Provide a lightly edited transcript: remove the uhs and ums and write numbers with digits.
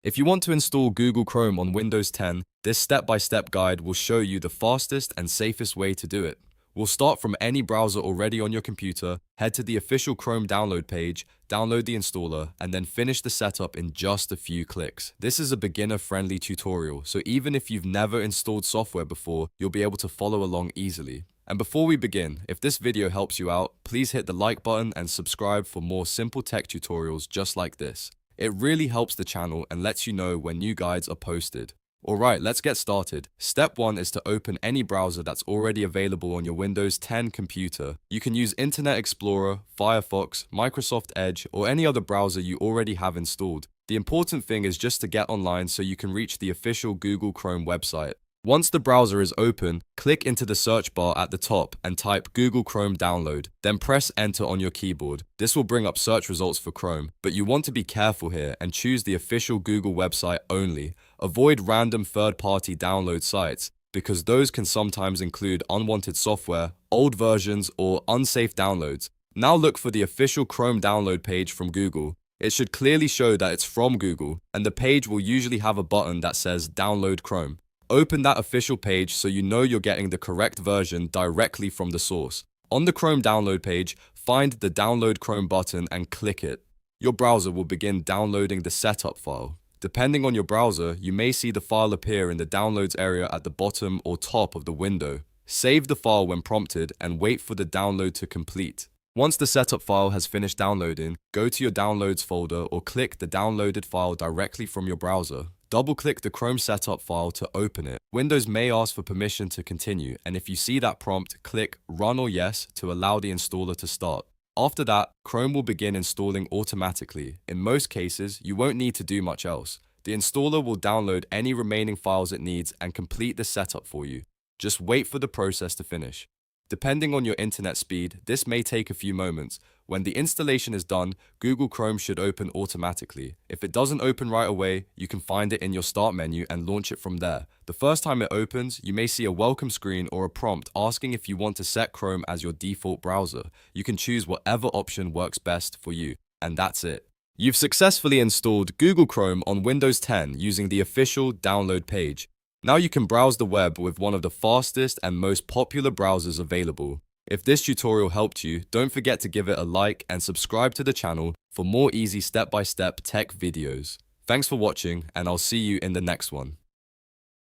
If you want to install Google Chrome on Windows 10, this step-by-step guide will show you the fastest and safest way to do it. We'll start from any browser already on your computer, head to the official Chrome download page, download the installer, and then finish the setup in just a few clicks. This is a beginner-friendly tutorial, so even if you've never installed software before, you'll be able to follow along easily. And before we begin, if this video helps you out, please hit the like button and subscribe for more simple tech tutorials just like this. It really helps the channel and lets you know when new guides are posted. Alright, let's get started. Step 1 is to open any browser that's already available on your Windows 10 computer. You can use Internet Explorer, Firefox, Microsoft Edge, or any other browser you already have installed. The important thing is just to get online so you can reach the official Google Chrome website. Once the browser is open, click into the search bar at the top and type Google Chrome Download, then press Enter on your keyboard. This will bring up search results for Chrome, but you want to be careful here and choose the official Google website only. Avoid random third-party download sites, because those can sometimes include unwanted software, old versions, or unsafe downloads. Now look for the official Chrome download page from Google. It should clearly show that it's from Google, and the page will usually have a button that says Download Chrome. Open that official page so you know you're getting the correct version directly from the source. On the Chrome download page, find the Download Chrome button and click it. Your browser will begin downloading the setup file. Depending on your browser, you may see the file appear in the Downloads area at the bottom or top of the window. Save the file when prompted and wait for the download to complete. Once the setup file has finished downloading, go to your Downloads folder or click the downloaded file directly from your browser. Double-click the Chrome setup file to open it. Windows may ask for permission to continue, and if you see that prompt, click Run or Yes to allow the installer to start. After that, Chrome will begin installing automatically. In most cases, you won't need to do much else. The installer will download any remaining files it needs and complete the setup for you. Just wait for the process to finish. Depending on your internet speed, this may take a few moments. When the installation is done, Google Chrome should open automatically. If it doesn't open right away, you can find it in your Start menu and launch it from there. The first time it opens, you may see a welcome screen or a prompt asking if you want to set Chrome as your default browser. You can choose whatever option works best for you, and that's it. You've successfully installed Google Chrome on Windows 10 using the official download page. Now you can browse the web with one of the fastest and most popular browsers available. If this tutorial helped you, don't forget to give it a like and subscribe to the channel for more easy step-by-step tech videos. Thanks for watching, and I'll see you in the next one.